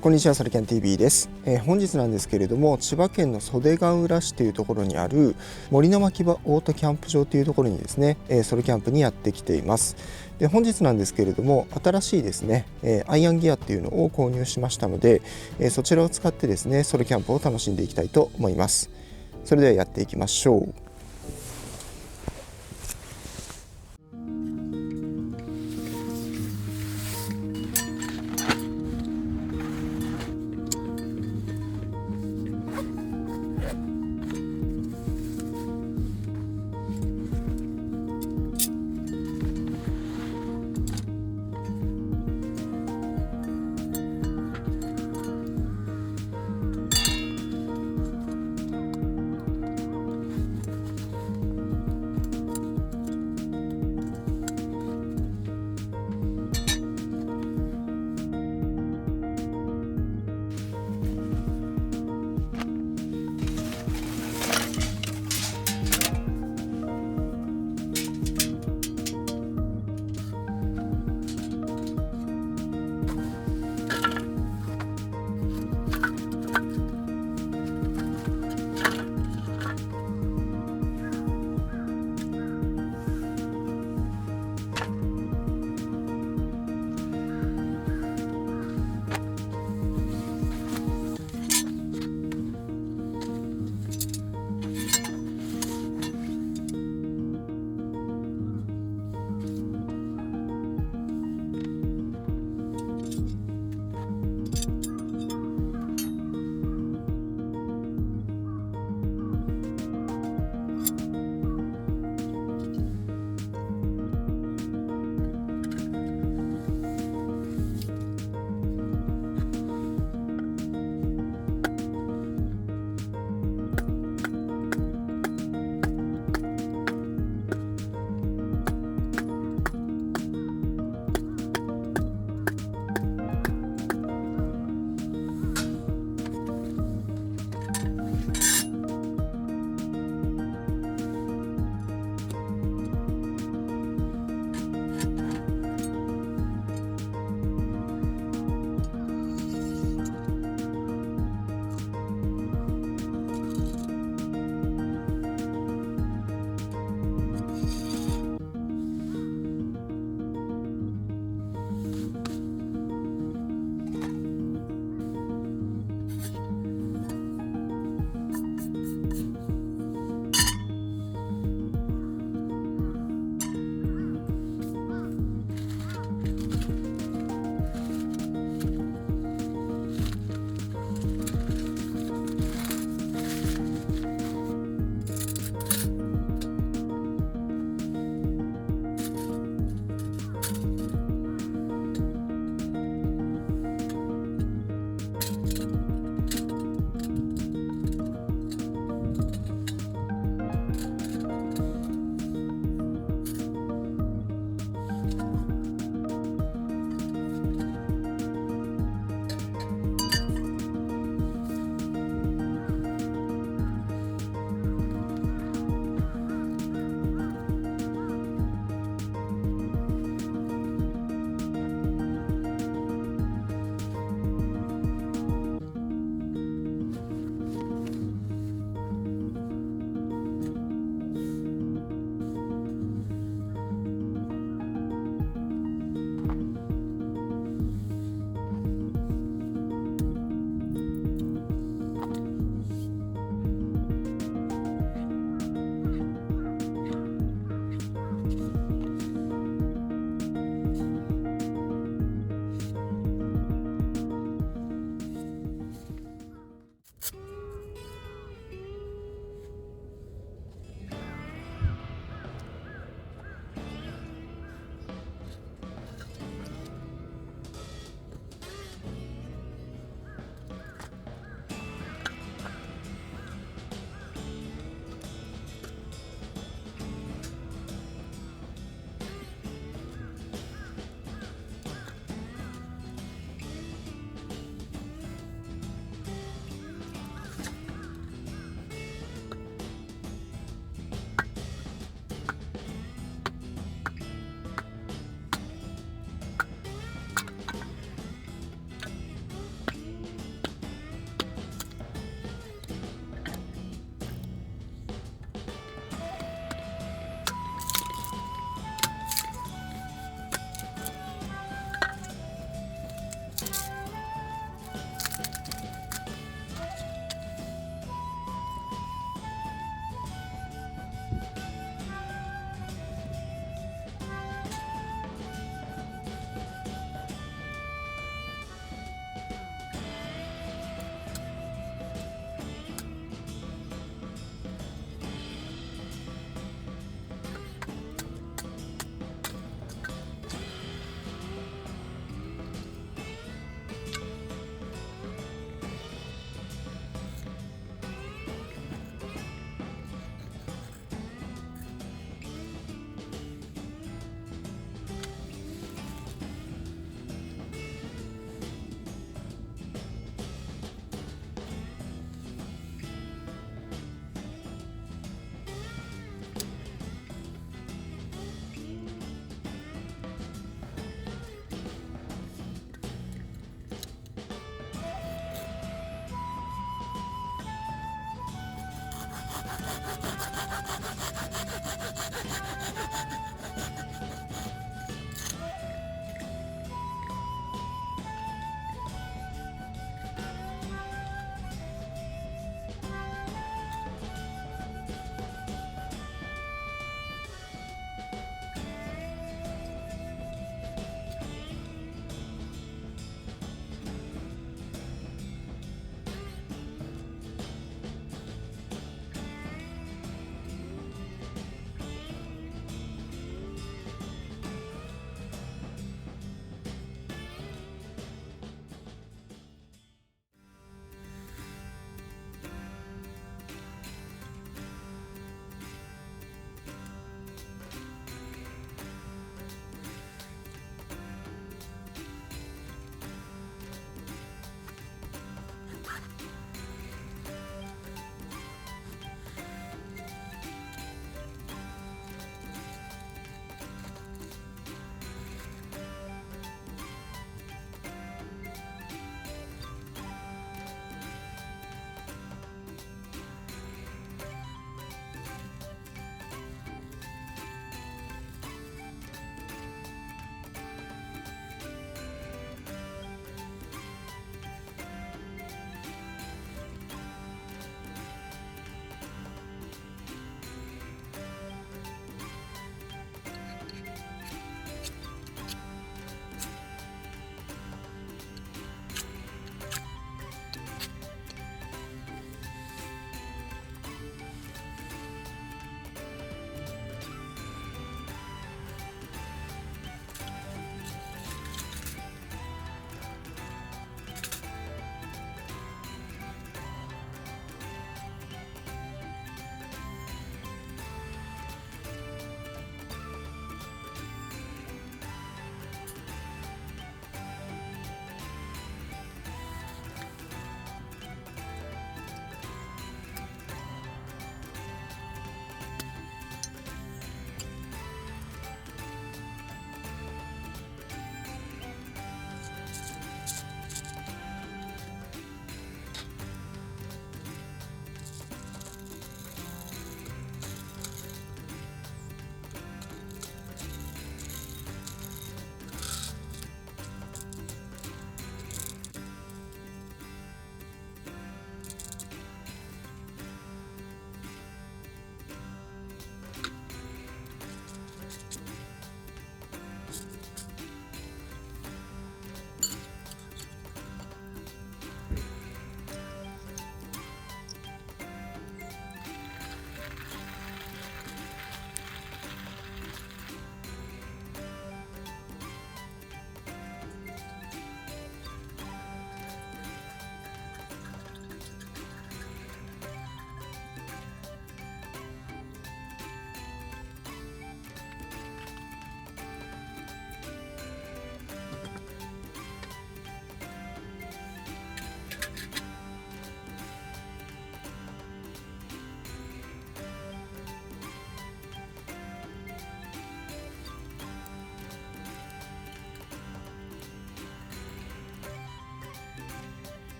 こんにちは、ソルキャン TV です。本日なんですけれども、千葉県の袖ヶ浦市というところにある森の牧場オートキャンプ場というところにですね、ソロキャンプにやってきています。で、本日なんですけれども、新しいですね、アイアンギアっていうのを購入しましたので、そちらを使ってですね、ソロキャンプを楽しんでいきたいと思います。それではやっていきましょう。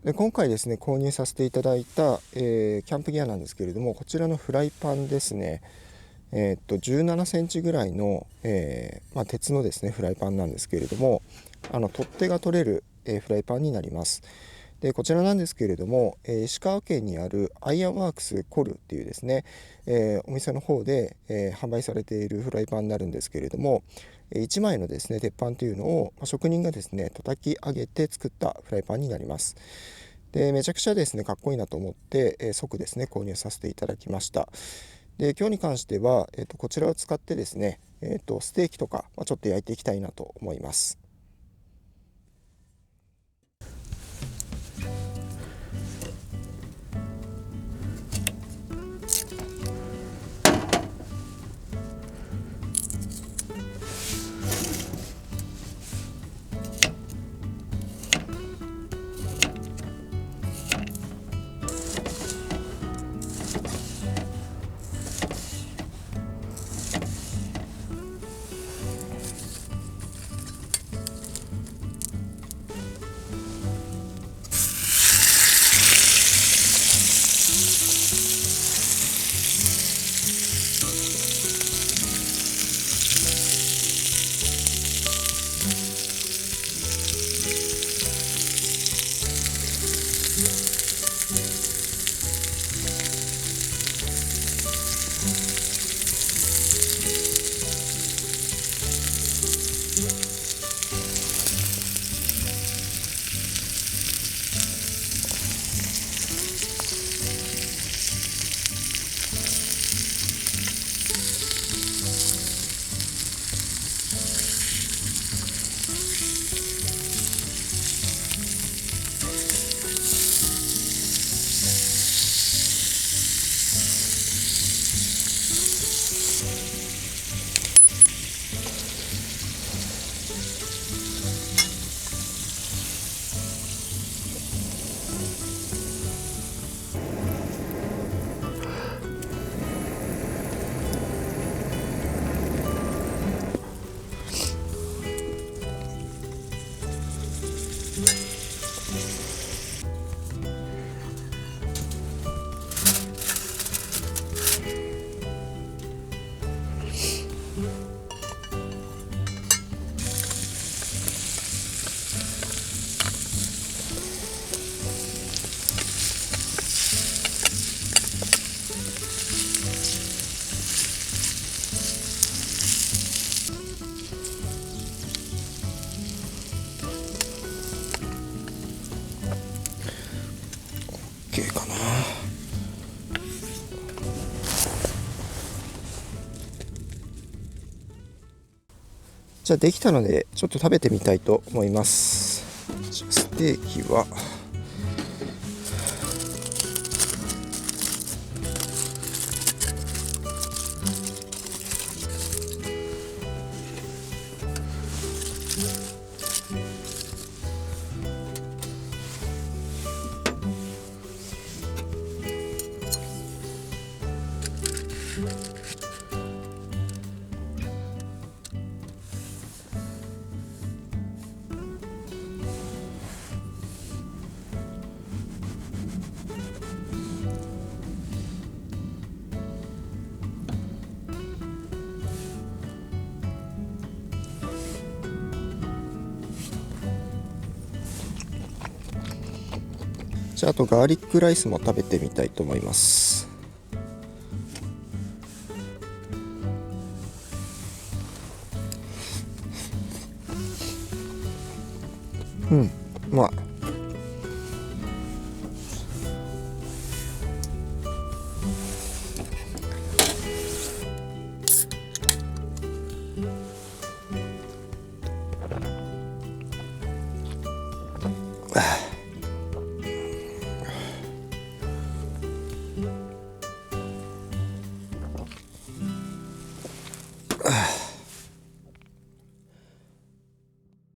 で今回ですね購入させていただいた、キャンプギアなんですけれども、こちらのフライパンですね、17センチぐらいの、鉄のですねフライパンなんですけれども、取っ手が取れる、フライパンになります。でこちらなんですけれども、石川県にあるアイアンワークスコルっていうですね、お店の方で、販売されているフライパンになるんですけれども、1枚のですね鉄板というのを、職人がですね叩き上げて作ったフライパンになります。でめちゃくちゃですねかっこいいなと思って、即ですね購入させていただきました。で今日に関しては、こちらを使ってですね、ステーキとか、ちょっと焼いていきたいなと思います。OK かな。じゃあできたのでちょっと食べてみたいと思います。ステーキはじゃあ、あとガーリックライスも食べてみたいと思います。うまい。